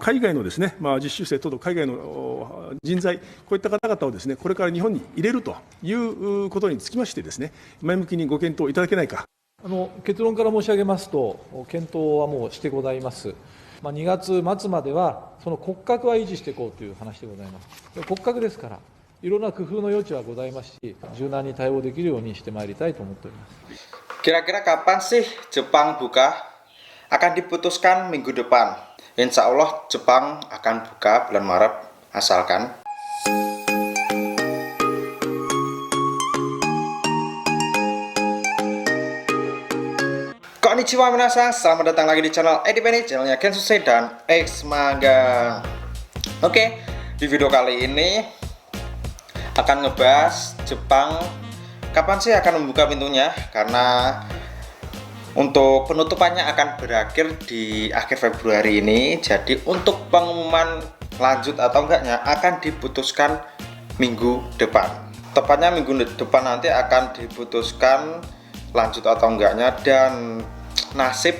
海外のですね、実習生等々海外の人材、こういった方々をですね、これから日本に入れるということにつきましてですね、前向きにご検討いただけないか。結論から申し上げますと、検討はもうしてございます。2月末までは、その骨格は維持していこうという話でございます。骨格ですから、いろんな工夫の余地はございますし、柔軟に対応できるようにしてまいりたいと思っております。Kira-kira kapan sih Jepang buka? Akan diputuskan minggu depan. Insya Allah Jepang akan buka bulan Maret, asalkan Konnichiwa minasan, selamat datang lagi di channel Edipeni, channelnya Kensusei dan X Magang. Oke, di video kali ini akan ngebahas Jepang kapan sih akan membuka pintunya, karena untuk penutupannya akan berakhir di akhir Februari ini. Jadi untuk pengumuman lanjut atau enggaknya akan diputuskan minggu depan. Tepatnya minggu depan nanti akan diputuskan lanjut atau enggaknya, dan nasib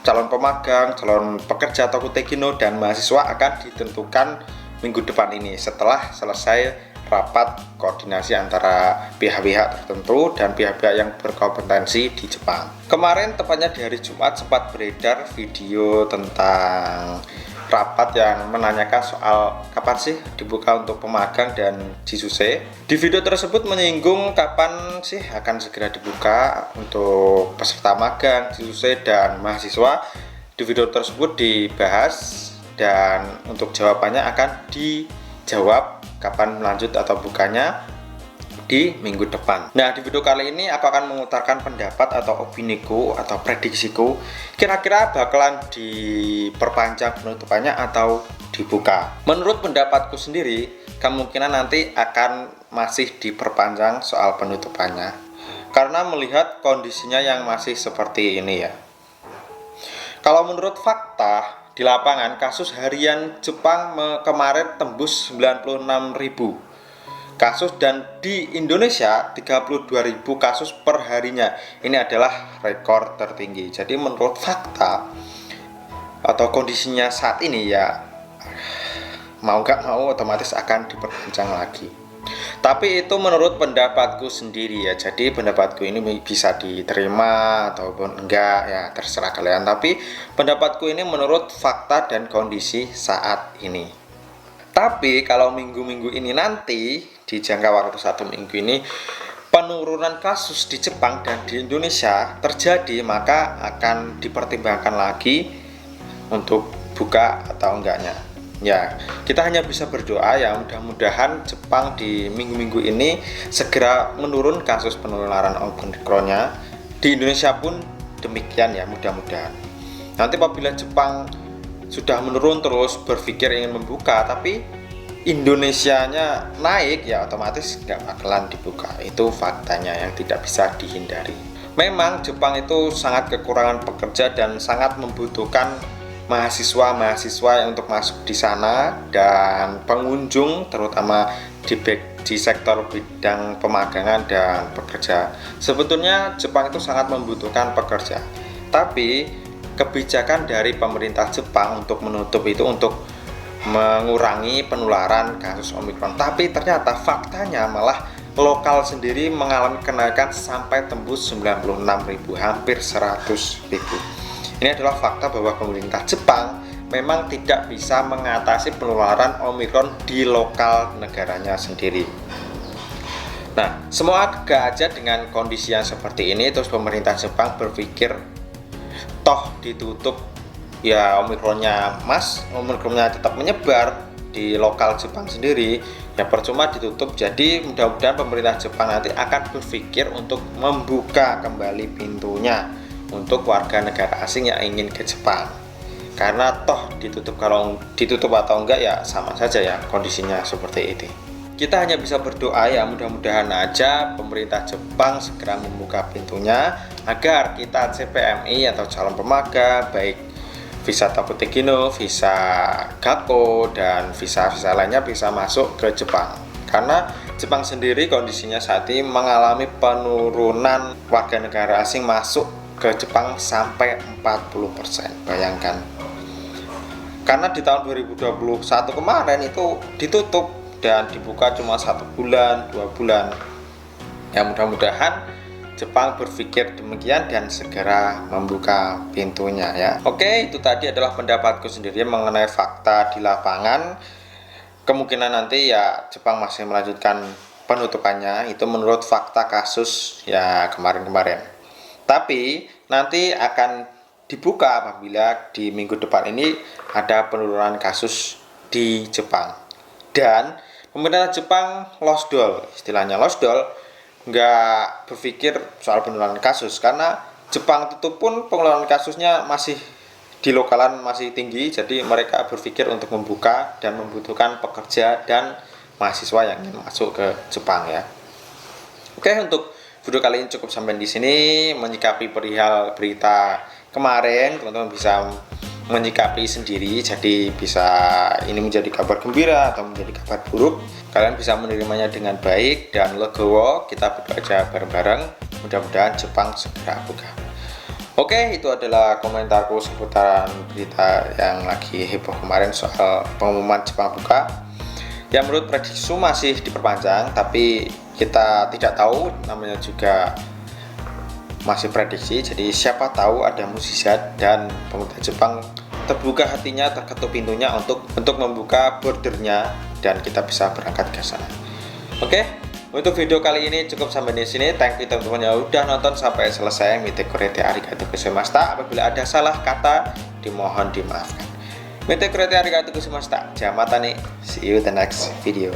calon pemagang, calon pekerja Toku Tegino dan mahasiswa akan ditentukan minggu depan ini setelah selesai rapat koordinasi antara pihak-pihak tertentu dan pihak-pihak yang berkompetensi di Jepang. Kemarin tepatnya di hari Jumat sempat beredar video tentang rapat yang menanyakan soal kapan sih dibuka untuk pemagang dan jisuse. Di video tersebut menyinggung kapan sih akan segera dibuka untuk peserta magang, jisuse dan mahasiswa. Di video tersebut dibahas dan untuk jawabannya akan dijawab kapan lanjut atau bukanya di minggu depan. Nah, di video kali ini aku akan mengutarakan pendapat atau opiniku atau prediksiku, kira-kira bakalan diperpanjang penutupannya atau dibuka. Menurut pendapatku sendiri, kemungkinan nanti akan masih diperpanjang soal penutupannya, karena melihat kondisinya yang masih seperti ini ya. Kalau menurut fakta di lapangan, kasus harian Jepang kemarin tembus 96.000 kasus, dan di Indonesia 32.000 kasus per harinya. Ini adalah rekor tertinggi. Jadi menurut fakta atau kondisinya saat ini ya, mau nggak mau otomatis akan diperpanjang lagi. Tapi itu menurut pendapatku sendiri ya. Jadi pendapatku ini bisa diterima ataupun enggak ya, terserah kalian. Tapi pendapatku ini menurut fakta dan kondisi saat ini. Tapi kalau minggu-minggu ini nanti, di jangka waktu 1 minggu ini, penurunan kasus di Jepang dan di Indonesia terjadi, maka akan dipertimbangkan lagi untuk buka atau enggaknya. Ya, kita hanya bisa berdoa ya, mudah-mudahan Jepang di minggu-minggu ini segera menurun kasus penularan Omikronnya. Di Indonesia pun demikian ya, mudah-mudahan. Nanti apabila Jepang sudah menurun terus berpikir ingin membuka, tapi Indonesianya naik, ya otomatis nggak bakalan dibuka. Itu faktanya yang tidak bisa dihindari. Memang Jepang itu sangat kekurangan pekerja dan sangat membutuhkan mahasiswa yang untuk masuk di sana, dan pengunjung terutama di sektor bidang pemagangan dan pekerja. Sebetulnya Jepang itu sangat membutuhkan pekerja, tapi kebijakan dari pemerintah Jepang untuk menutup itu untuk mengurangi penularan kasus Omikron. Tapi ternyata faktanya malah lokal sendiri mengalami kenaikan sampai tembus 96.000, hampir 100.000. Ini adalah fakta bahwa pemerintah Jepang memang tidak bisa mengatasi penularan Omikron di lokal negaranya sendiri. Nah, semoga aja dengan kondisi yang seperti ini, terus pemerintah Jepang berpikir toh ditutup ya, Omikronnya tetap menyebar di lokal Jepang sendiri, ya percuma ditutup. Jadi mudah-mudahan pemerintah Jepang nanti akan berpikir untuk membuka kembali pintunya untuk warga negara asing yang ingin ke Jepang, karena toh ditutup, kalau ditutup atau enggak ya sama saja ya kondisinya seperti itu. Kita hanya bisa berdoa ya, mudah-mudahan aja pemerintah Jepang segera membuka pintunya agar kita CPMI atau calon pemagang, baik visa Toku Tegino, visa Gakko, dan visa-visa lainnya bisa masuk ke Jepang. Karena Jepang sendiri kondisinya saat ini mengalami penurunan warga negara asing masuk ke Jepang sampai 40%. Bayangkan. Karena di tahun 2021 kemarin itu ditutup dan dibuka cuma 1 bulan, 2 bulan. Ya mudah-mudahan Jepang berpikir demikian dan segera membuka pintunya ya. Oke, itu tadi adalah pendapatku sendiri mengenai fakta di lapangan. Kemungkinan nanti ya Jepang masih melanjutkan penutupannya, itu menurut fakta kasus ya kemarin-kemarin. Tapi nanti akan dibuka apabila di minggu depan ini ada penurunan kasus di Jepang. Dan pemerintah Jepang losdol, istilahnya losdol, nggak berpikir soal penurunan kasus, karena Jepang itu pun pengelolaan kasusnya masih di lokalan masih tinggi, jadi mereka berpikir untuk membuka dan membutuhkan pekerja dan mahasiswa yang ingin masuk ke Jepang ya. Oke, untuk video kali ini cukup sampai di sini. Menyikapi perihal berita kemarin, teman-teman bisa menyikapi sendiri, jadi bisa ini menjadi kabar gembira atau menjadi kabar buruk, kalian bisa menerimanya dengan baik dan legowo. Kita berdoa aja bareng-bareng, mudah-mudahan Jepang segera buka. Oke, itu adalah komentarku seputaran berita yang lagi heboh kemarin soal pengumuman Jepang buka. Ya menurut prediksi masih diperpanjang, tapi kita tidak tahu, namanya juga masih prediksi, jadi siapa tahu ada mukjizat dan pemerintah Jepang terbuka hatinya, terketuk pintunya untuk membuka bordernya dan kita bisa berangkat ke sana. Oke, untuk video kali ini cukup sampai di sini. Thank you teman-teman yang udah nonton sampai selesai. Mite korete arigatou gozaimashita. Apabila ada salah kata dimohon dimaafkan. Mite korete arigatou gozaimashita. Jamatane. See you the next video.